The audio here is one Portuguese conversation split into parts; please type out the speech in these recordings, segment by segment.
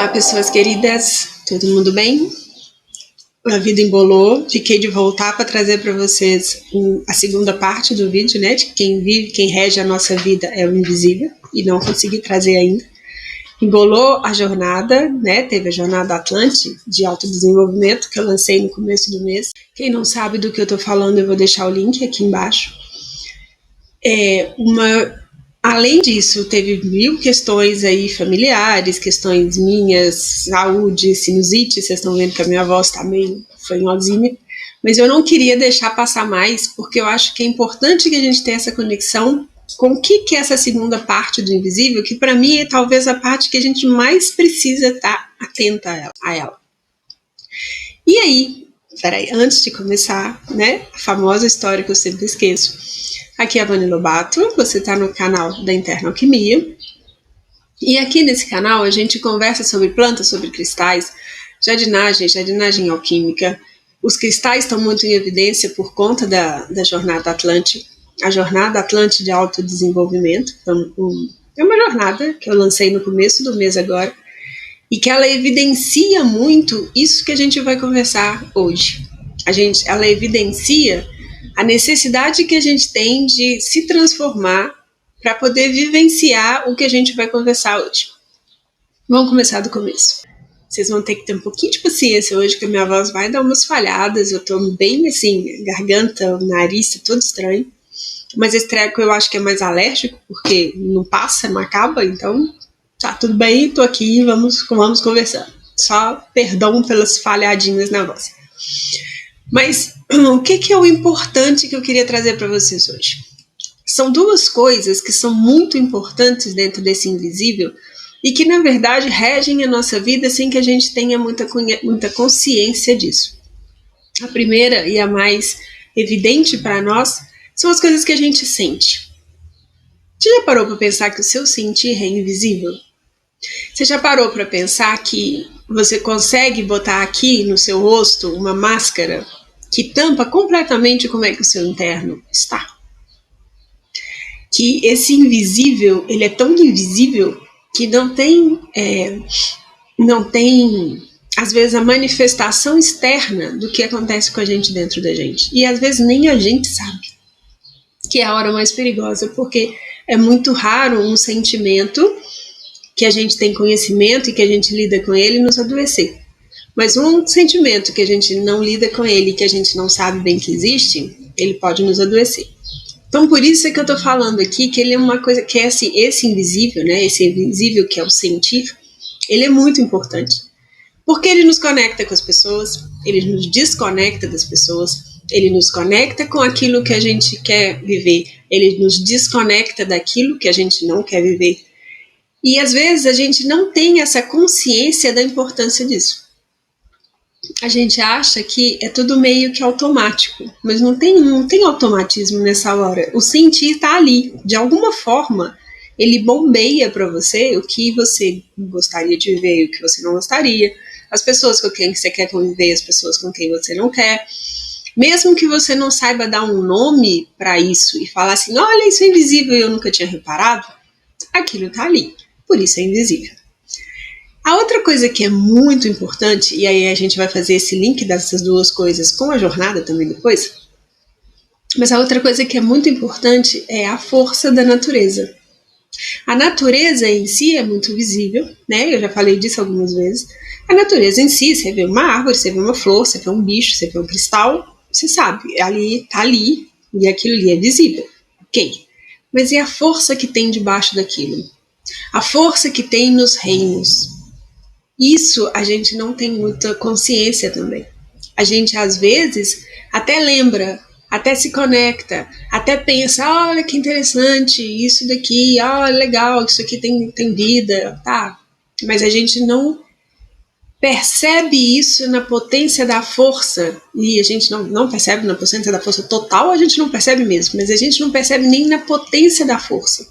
Olá, pessoas queridas, todo mundo bem? A vida embolou, fiquei de voltar para trazer para vocês a segunda parte do vídeo, né? De quem vive, quem rege a nossa vida é o invisível, e não consegui trazer ainda. Embolou a jornada, né? Teve a jornada Atlante de autodesenvolvimento que eu lancei no começo do mês. Quem não sabe do que eu tô falando, eu vou deixar o link aqui embaixo. Além disso, teve 1000 questões aí familiares, questões minhas, saúde, sinusite, vocês estão vendo que a minha voz está meio fanhosinha, mas eu não queria deixar passar mais, porque eu acho que é importante que a gente tenha essa conexão com o que é essa segunda parte do invisível, que para mim é talvez a parte que a gente mais precisa estar atenta a ela. E aí, peraí, antes de começar, né, a famosa história que eu sempre esqueço. Aqui é a Vani Lobato, você está no canal da Interna Alquimia. E aqui nesse canal a gente conversa sobre plantas, sobre cristais, jardinagem alquímica. Os cristais estão muito em evidência por conta da Jornada Atlante. A Jornada Atlante de Autodesenvolvimento é uma jornada que eu lancei no começo do mês agora e que ela evidencia muito isso que a gente vai conversar hoje. Ela evidencia a necessidade que a gente tem de se transformar para poder vivenciar o que a gente vai conversar hoje. Vamos começar do começo. Vocês vão ter que ter um pouquinho de paciência hoje, que a minha voz vai dar umas falhadas, eu tô bem assim, garganta, o nariz tá todo estranho. Mas esse treco eu acho que é mais alérgico, porque não passa, não acaba, então tá tudo bem, tô aqui, vamos conversar. Só perdão pelas falhadinhas na voz. Mas o que é o importante que eu queria trazer para vocês hoje? São duas coisas que são muito importantes dentro desse invisível e que, na verdade, regem a nossa vida sem que a gente tenha muita consciência disso. A primeira e a mais evidente para nós são as coisas que a gente sente. Você já parou para pensar que o seu sentir é invisível? Você já parou para pensar que você consegue botar aqui no seu rosto uma máscara que tampa completamente como é que o seu interno está? Que esse invisível, ele é tão invisível que não tem, às vezes, a manifestação externa do que acontece com a gente dentro da gente. E às vezes nem a gente sabe, que é a hora mais perigosa, porque é muito raro um sentimento que a gente tem conhecimento e que a gente lida com ele nos adoecer. Mas um sentimento que a gente não lida com ele, que a gente não sabe bem que existe, ele pode nos adoecer. Então, por isso é que eu tô falando aqui que ele é uma coisa que é assim, esse invisível, né? Esse invisível que é o sentir, ele é muito importante. Porque ele nos conecta com as pessoas, ele nos desconecta das pessoas, ele nos conecta com aquilo que a gente quer viver, ele nos desconecta daquilo que a gente não quer viver. E às vezes a gente não tem essa consciência da importância disso. A gente acha que é tudo meio que automático, mas não tem automatismo nessa hora. O sentir está ali, de alguma forma, ele bombeia para você o que você gostaria de viver e o que você não gostaria, as pessoas com quem você quer conviver, as pessoas com quem você não quer. Mesmo que você não saiba dar um nome para isso e falar assim, olha, isso é invisível e eu nunca tinha reparado, aquilo está ali, por isso é invisível. A outra coisa que é muito importante, e aí a gente vai fazer esse link dessas duas coisas com a jornada também depois, mas a outra coisa que é muito importante é a força da natureza. A natureza em si é muito visível, né? Eu já falei disso algumas vezes. A natureza em si, você vê uma árvore, você vê uma flor, você vê um bicho, você vê um cristal, você sabe, ali tá ali, e aquilo ali é visível, ok? Mas e a força que tem debaixo daquilo? A força que tem nos reinos. Isso a gente não tem muita consciência também. A gente, às vezes, até lembra, até se conecta, até pensa, olha que interessante, isso daqui, legal, isso aqui tem vida, tá. Mas a gente não percebe isso na potência da força, e a gente não percebe na potência da força total, a gente não percebe mesmo, mas a gente não percebe nem na potência da força.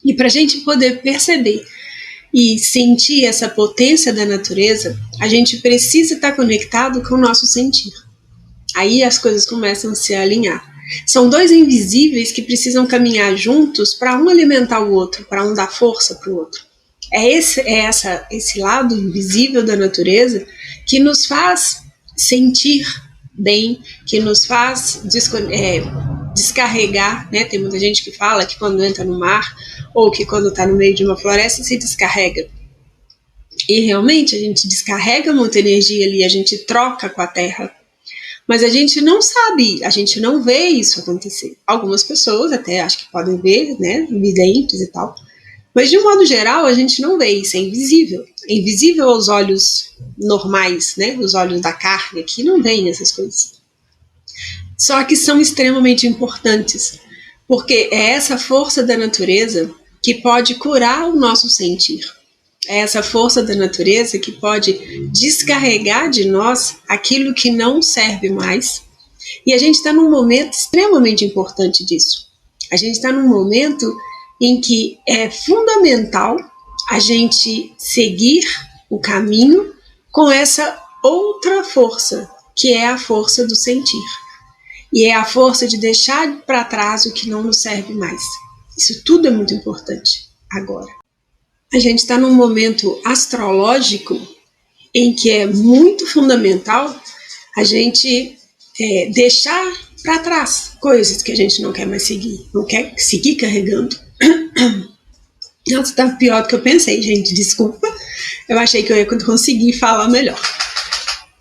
E para a gente poder perceber e sentir essa potência da natureza, a gente precisa estar conectado com o nosso sentir. Aí as coisas começam a se alinhar. São dois invisíveis que precisam caminhar juntos para um alimentar o outro, para um dar força para o outro. Esse lado invisível da natureza que nos faz sentir bem, que nos faz descarregar, né? Tem muita gente que fala que quando entra no mar ou que quando está no meio de uma floresta se descarrega. E realmente a gente descarrega muita energia ali, a gente troca com a terra. Mas a gente não sabe, a gente não vê isso acontecer. Algumas pessoas até acho que podem ver, né? Videntes e tal. Mas de um modo geral a gente não vê isso, é invisível. É invisível aos olhos normais, né? Os olhos da carne aqui não veem essas coisas. Só que são extremamente importantes, porque é essa força da natureza que pode curar o nosso sentir. É essa força da natureza que pode descarregar de nós aquilo que não serve mais. E a gente está num momento extremamente importante disso. A gente está num momento em que é fundamental a gente seguir o caminho com essa outra força, que é a força do sentir. E é a força de deixar para trás o que não nos serve mais. Isso tudo é muito importante agora. A gente está num momento astrológico em que é muito fundamental a gente deixar para trás coisas que a gente não quer mais seguir, não quer seguir carregando. Nossa, tá pior do que eu pensei, gente, desculpa. Eu achei que eu ia conseguir falar melhor.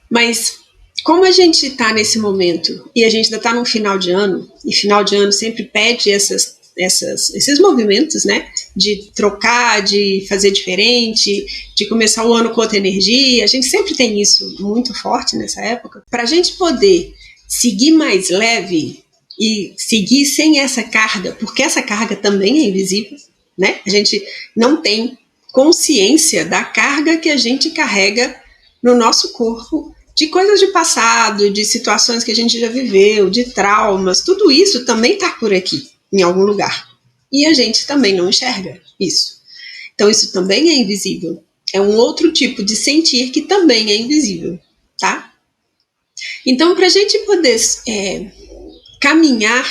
Mas como a gente está nesse momento e a gente ainda está no final de ano, e final de ano sempre pede esses movimentos, né? De trocar, de fazer diferente, de começar o ano com outra energia. A gente sempre tem isso muito forte nessa época. Para a gente poder seguir mais leve e seguir sem essa carga, porque essa carga também é invisível, né? A gente não tem consciência da carga que a gente carrega no nosso corpo, de coisas de passado, de situações que a gente já viveu, de traumas, tudo isso também está por aqui, em algum lugar. E a gente também não enxerga isso. Então isso também é invisível. É um outro tipo de sentir que também é invisível, tá? Então, para a gente poder caminhar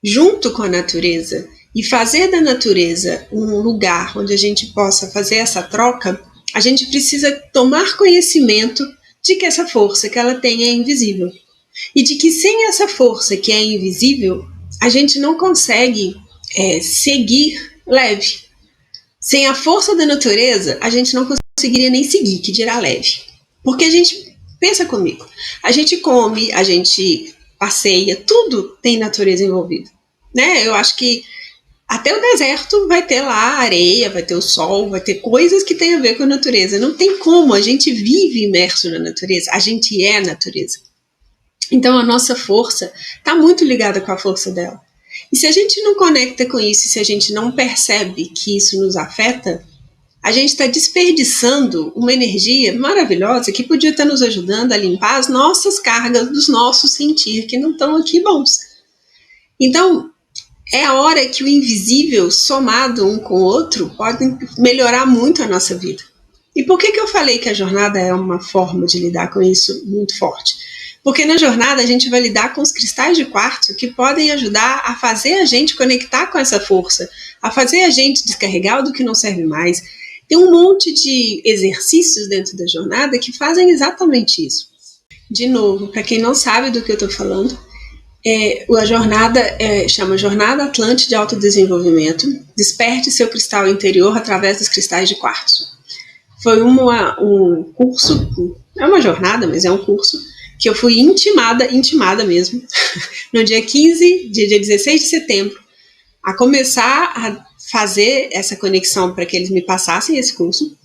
junto com a natureza e fazer da natureza um lugar onde a gente possa fazer essa troca, a gente precisa tomar conhecimento de que essa força que ela tem é invisível. E de que sem essa força que é invisível, a gente não consegue seguir leve. Sem a força da natureza, a gente não conseguiria nem seguir, que dirá leve. Porque a gente, pensa comigo, a gente come, a gente passeia, tudo tem natureza envolvida. Né? Eu acho que até o deserto vai ter lá areia, vai ter o sol, vai ter coisas que tem a ver com a natureza. Não tem como, a gente vive imerso na natureza, a gente é a natureza. Então a nossa força está muito ligada com a força dela. E se a gente não conecta com isso, se a gente não percebe que isso nos afeta, a gente está desperdiçando uma energia maravilhosa que podia estar nos ajudando a limpar as nossas cargas dos nossos sentir que não estão aqui bons. Então, é a hora que o invisível, somado um com o outro, pode melhorar muito a nossa vida. E por que eu falei que a jornada é uma forma de lidar com isso muito forte? Porque na jornada a gente vai lidar com os cristais de quartzo que podem ajudar a fazer a gente conectar com essa força, a fazer a gente descarregar o do que não serve mais. Tem um monte de exercícios dentro da jornada que fazem exatamente isso. De novo, para quem não sabe do que eu estou falando, a jornada chama Jornada Atlante de Autodesenvolvimento. Desperte seu cristal interior através dos cristais de quartzo. Foi um curso, é uma jornada, mas é um curso que eu fui intimada mesmo, no dia 16 de setembro, a começar a fazer essa conexão para que eles me passassem esse curso,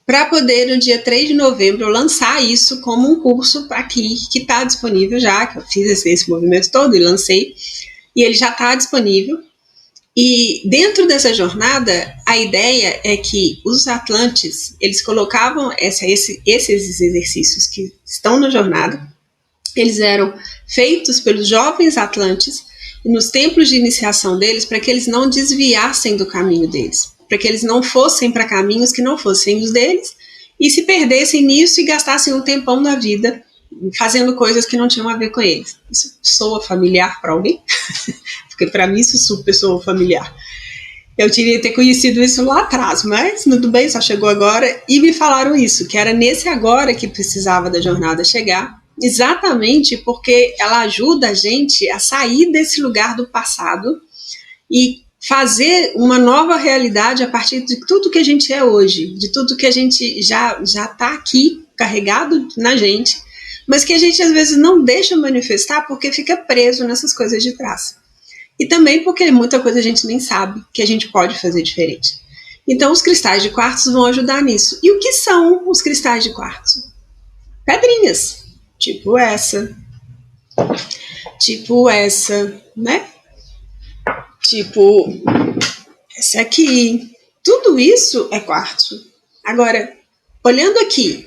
para poder, no dia 3 de novembro, lançar isso como um curso aqui, que está disponível já, que eu fiz esse movimento todo e lancei, e ele já está disponível. E dentro dessa jornada, a ideia é que os atlantes, eles colocavam esses exercícios que estão na jornada, eles eram feitos pelos jovens atlantes nos templos de iniciação deles para que eles não desviassem do caminho deles, para que eles não fossem para caminhos que não fossem os deles e se perdessem nisso e gastassem um tempão da vida fazendo coisas que não tinham a ver com eles. Isso soa familiar para alguém? Porque para mim isso super soa familiar. Eu queria ter conhecido isso lá atrás, mas tudo bem, só chegou agora e me falaram isso, que era nesse agora que precisava da jornada chegar, exatamente porque ela ajuda a gente a sair desse lugar do passado e fazer uma nova realidade a partir de tudo que a gente é hoje, de tudo que a gente já está aqui carregado na gente, mas que a gente às vezes não deixa manifestar porque fica preso nessas coisas de trás. E também porque muita coisa a gente nem sabe que a gente pode fazer diferente. Então os cristais de quartzo vão ajudar nisso. E o que são os cristais de quartzo? Pedrinhas, tipo essa, né? Tipo essa aqui. Tudo isso é quartzo. Agora, olhando aqui,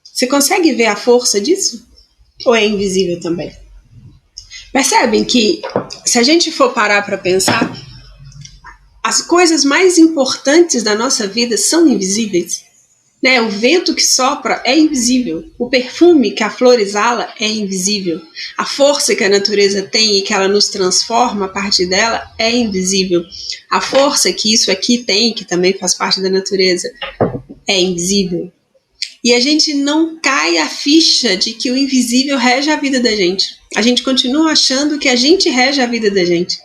você consegue ver a força disso? Ou é invisível também? Percebem que, se a gente for parar para pensar, as coisas mais importantes da nossa vida são invisíveis. Né? O vento que sopra é invisível. O perfume que a flor exala é invisível. A força que a natureza tem e que ela nos transforma a partir dela é invisível. A força que isso aqui tem, que também faz parte da natureza, é invisível. E a gente não cai a ficha de que o invisível rege a vida da gente. A gente continua achando que a gente rege a vida da gente.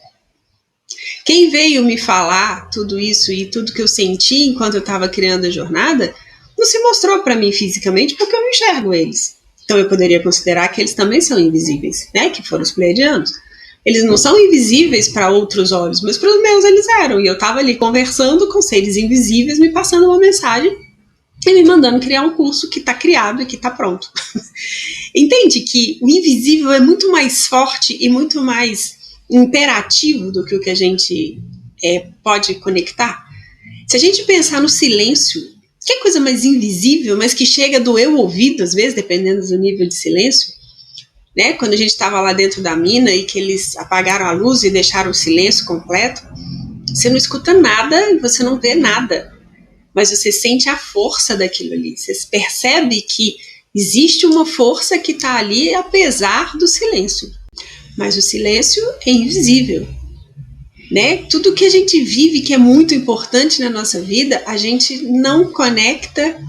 Quem veio me falar tudo isso e tudo que eu senti enquanto eu estava criando a jornada, não se mostrou para mim fisicamente porque eu não enxergo eles. Então eu poderia considerar que eles também são invisíveis, né? Que foram os pleiadianos. Eles não são invisíveis para outros olhos, mas para os meus eles eram. E eu estava ali conversando com seres invisíveis, me passando uma mensagem e me mandando criar um curso que está criado e que está pronto. Entende que o invisível é muito mais forte e muito mais imperativo do que o que a gente pode conectar? Se a gente pensar no silêncio, que é coisa mais invisível, mas que chega a doer o ouvido, às vezes, dependendo do nível de silêncio, né? Quando a gente estava lá dentro da mina e que eles apagaram a luz e deixaram o silêncio completo, você não escuta nada e você não vê nada, mas você sente a força daquilo ali. Você percebe que existe uma força que está ali apesar do silêncio. Mas o silêncio é invisível. Né? Tudo que a gente vive que é muito importante na nossa vida, a gente não conecta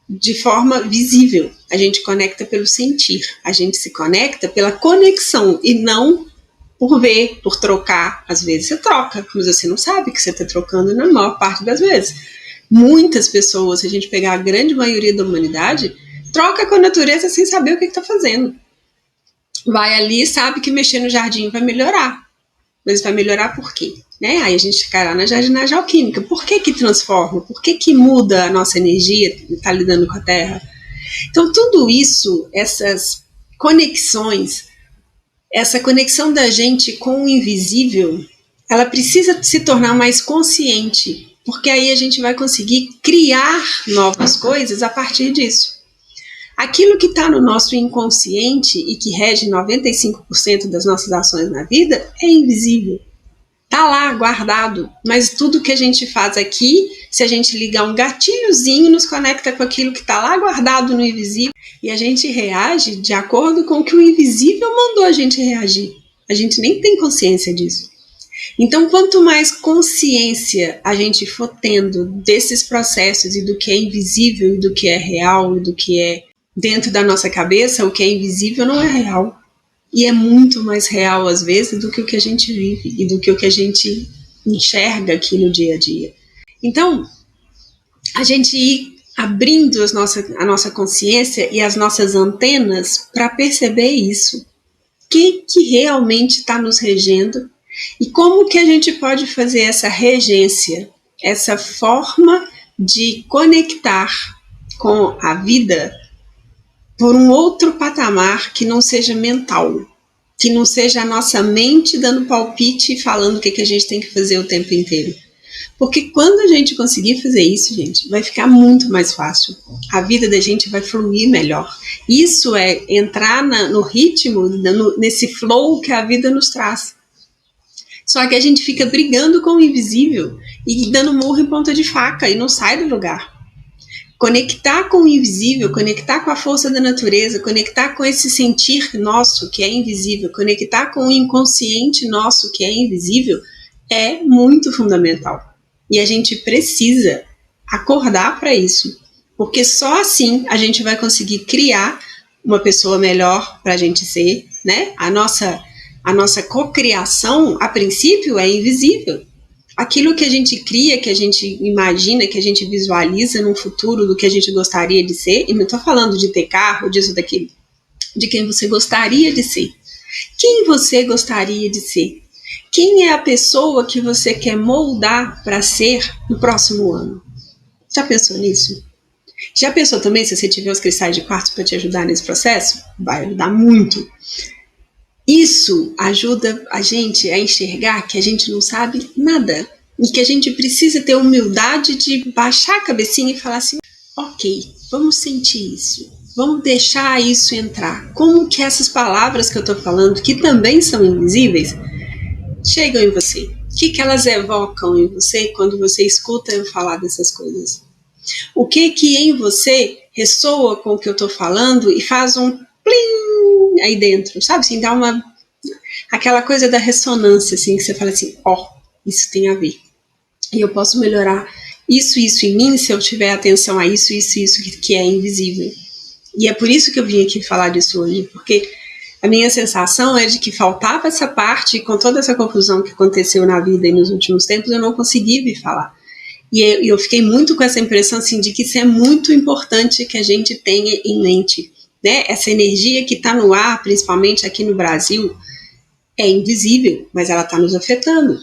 de forma visível. A gente conecta pelo sentir. A gente se conecta pela conexão e não por ver, por trocar. Às vezes você troca, mas você não sabe que você está trocando na maior parte das vezes. Muitas pessoas, se a gente pegar a grande maioria da humanidade, troca com a natureza sem saber o que está fazendo. Vai ali e sabe que mexer no jardim vai melhorar. Mas vai melhorar por quê? Né? Aí a gente cai lá na jardinagem alquímica. Por que que transforma? Por que que muda a nossa energia, está lidando com a Terra? Então tudo isso, essas conexões, essa conexão da gente com o invisível, ela precisa se tornar mais consciente, porque aí a gente vai conseguir criar novas coisas a partir disso. Aquilo que está no nosso inconsciente e que rege 95% das nossas ações na vida é invisível. Está lá, guardado. Mas tudo que a gente faz aqui, se a gente ligar um gatilhozinho, nos conecta com aquilo que está lá guardado no invisível e a gente reage de acordo com o que o invisível mandou a gente reagir. A gente nem tem consciência disso. Então, quanto mais consciência a gente for tendo desses processos e do que é invisível e do que é real e do que é dentro da nossa cabeça, o que é invisível não é real. E é muito mais real, às vezes, do que o que a gente vive e do que o que a gente enxerga aqui no dia a dia. Então, a gente ir abrindo a nossa consciência e as nossas antenas para perceber isso. O que realmente está nos regendo e como que a gente pode fazer essa regência, essa forma de conectar com a vida por um outro patamar que não seja mental, que não seja a nossa mente dando palpite e falando o que a gente tem que fazer o tempo inteiro. Porque quando a gente conseguir fazer isso, gente, vai ficar muito mais fácil. A vida da gente vai fluir melhor. Isso é entrar no ritmo, nesse flow que a vida nos traz. Só que a gente fica brigando com o invisível e dando murro em ponta de faca e não sai do lugar. Conectar com o invisível, conectar com a força da natureza, conectar com esse sentir nosso que é invisível, conectar com o inconsciente nosso que é invisível, é muito fundamental. E a gente precisa acordar para isso, porque só assim a gente vai conseguir criar uma pessoa melhor para a gente ser, né? A nossa cocriação, a princípio, é invisível. Aquilo que a gente cria, que a gente imagina, que a gente visualiza no futuro do que a gente gostaria de ser, e não estou falando de ter carro, disso, daquilo, de quem você gostaria de ser. Quem você gostaria de ser? Quem é a pessoa que você quer moldar para ser no próximo ano? Já pensou nisso? Já pensou também, se você tiver os cristais de quartzo para te ajudar nesse processo? Vai ajudar muito. Isso ajuda a gente a enxergar que a gente não sabe nada e que a gente precisa ter humildade de baixar a cabecinha e falar assim, ok, vamos sentir isso, vamos deixar isso entrar. Como que essas palavras que eu estou falando, que também são invisíveis, chegam em você? O que elas evocam em você quando você escuta eu falar dessas coisas? O que em você ressoa com o que eu estou falando e faz um plim aí dentro, sabe? Assim, dá aquela coisa da ressonância, assim, que você fala assim, isso tem a ver. E eu posso melhorar isso em mim se eu tiver atenção a isso que é invisível. E é por isso que eu vim aqui falar disso hoje, porque a minha sensação é de que faltava essa parte, e com toda essa confusão que aconteceu na vida e nos últimos tempos, eu não consegui vir falar. E eu fiquei muito com essa impressão assim, de que isso é muito importante que a gente tenha em mente, né? Essa energia que está no ar, principalmente aqui no Brasil, é invisível, mas ela está nos afetando.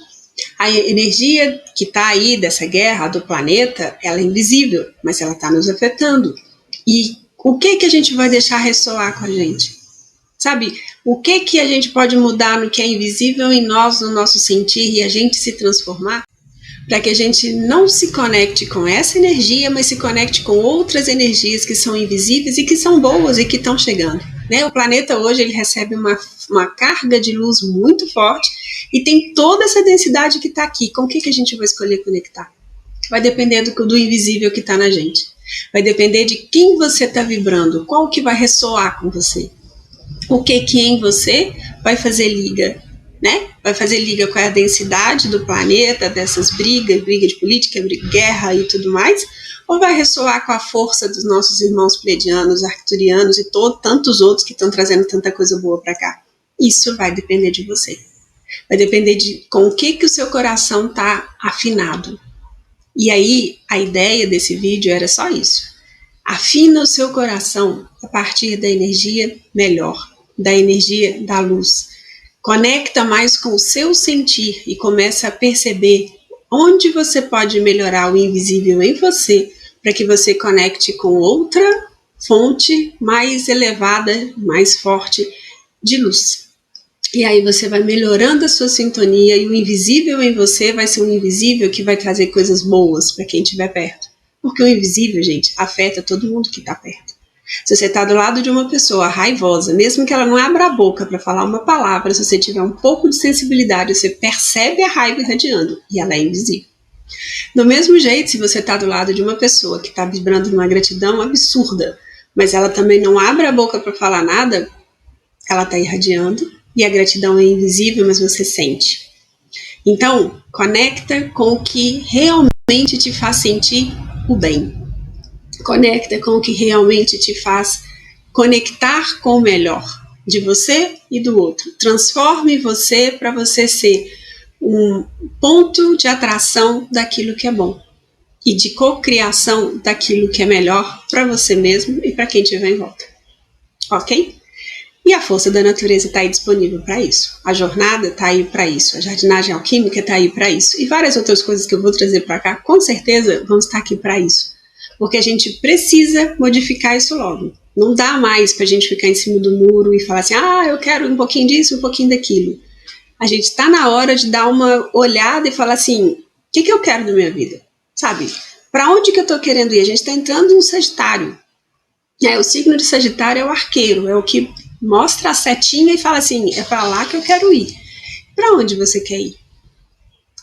A energia que está aí dessa guerra do planeta, ela é invisível, mas ela está nos afetando. E o que a gente vai deixar ressoar com a gente? Sabe, o que a gente pode mudar no que é invisível em nós, no nosso sentir, e a gente se transformar? Para que a gente não se conecte com essa energia, mas se conecte com outras energias que são invisíveis e que são boas e que estão chegando. Né? O planeta hoje ele recebe uma carga de luz muito forte e tem toda essa densidade que está aqui. Com o que a gente vai escolher conectar? Vai depender do invisível que está na gente. Vai depender de quem você está vibrando, qual que vai ressoar com você. O que em você vai fazer liga, né? Vai fazer liga com a densidade do planeta, dessas briga de política, guerra e tudo mais, ou vai ressoar com a força dos nossos irmãos pleiadianos, arcturianos e tantos outros que estão trazendo tanta coisa boa para cá? Isso vai depender de você. Vai depender de com o que o seu coração está afinado. E aí, a ideia desse vídeo era só isso. Afina o seu coração a partir da energia melhor, da energia da luz. Conecta mais com o seu sentir e começa a perceber onde você pode melhorar o invisível em você para que você conecte com outra fonte mais elevada, mais forte de luz. E aí você vai melhorando a sua sintonia e o invisível em você vai ser um invisível que vai trazer coisas boas para quem estiver perto. Porque o invisível, gente, afeta todo mundo que está perto. Se você está do lado de uma pessoa raivosa, mesmo que ela não abra a boca para falar uma palavra, se você tiver um pouco de sensibilidade, você percebe a raiva irradiando e ela é invisível. Do mesmo jeito, se você está do lado de uma pessoa que está vibrando numa gratidão absurda, mas ela também não abre a boca para falar nada, ela está irradiando e a gratidão é invisível, mas você sente. Então, conecta com o que realmente te faz sentir o bem. Conecta com o que realmente te faz conectar com o melhor de você e do outro. Transforme você para você ser um ponto de atração daquilo que é bom e de cocriação daquilo que é melhor para você mesmo e para quem estiver em volta. Ok? E a força da natureza está aí disponível para isso. A jornada está aí para isso. A jardinagem alquímica está aí para isso. E várias outras coisas que eu vou trazer para cá, com certeza vão estar aqui para isso. Porque a gente precisa modificar isso logo. Não dá mais para a gente ficar em cima do muro e falar assim, eu quero um pouquinho disso, um pouquinho daquilo. A gente está na hora de dar uma olhada e falar assim, o que eu quero da minha vida? Sabe? Para onde que eu estou querendo ir? A gente está entrando no Sagitário. O signo de Sagitário é o arqueiro, é o que mostra a setinha e fala assim, é para lá que eu quero ir. Para onde você quer ir?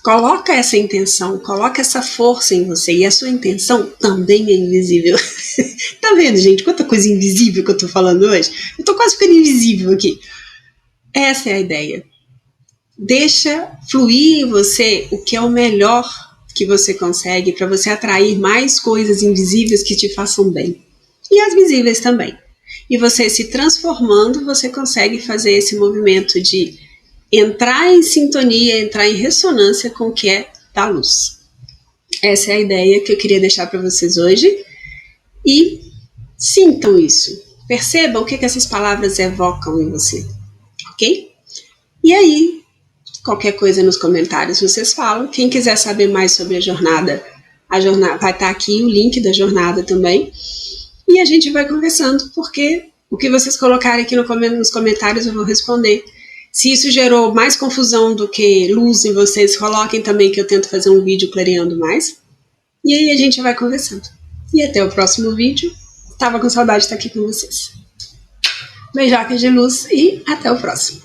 Coloca essa intenção, coloca essa força em você. E a sua intenção também é invisível. Tá vendo, gente? Quanta coisa invisível que eu tô falando hoje? Eu tô quase ficando invisível aqui. Essa é a ideia. Deixa fluir em você o que é o melhor que você consegue para você atrair mais coisas invisíveis que te façam bem. E as visíveis também. E você se transformando, você consegue fazer esse movimento de entrar em sintonia, entrar em ressonância com o que é da luz. Essa é a ideia que eu queria deixar para vocês hoje. E sintam isso. Percebam o que essas palavras evocam em você. Ok? E aí, qualquer coisa nos comentários vocês falam. Quem quiser saber mais sobre a jornada vai estar aqui o link da jornada também. E a gente vai conversando, porque o que vocês colocarem aqui nos comentários eu vou responder. Se isso gerou mais confusão do que luz em vocês, coloquem também que eu tento fazer um vídeo clareando mais. E aí a gente vai conversando. E até o próximo vídeo. Tava com saudade de estar aqui com vocês. Beijocas de luz e até o próximo.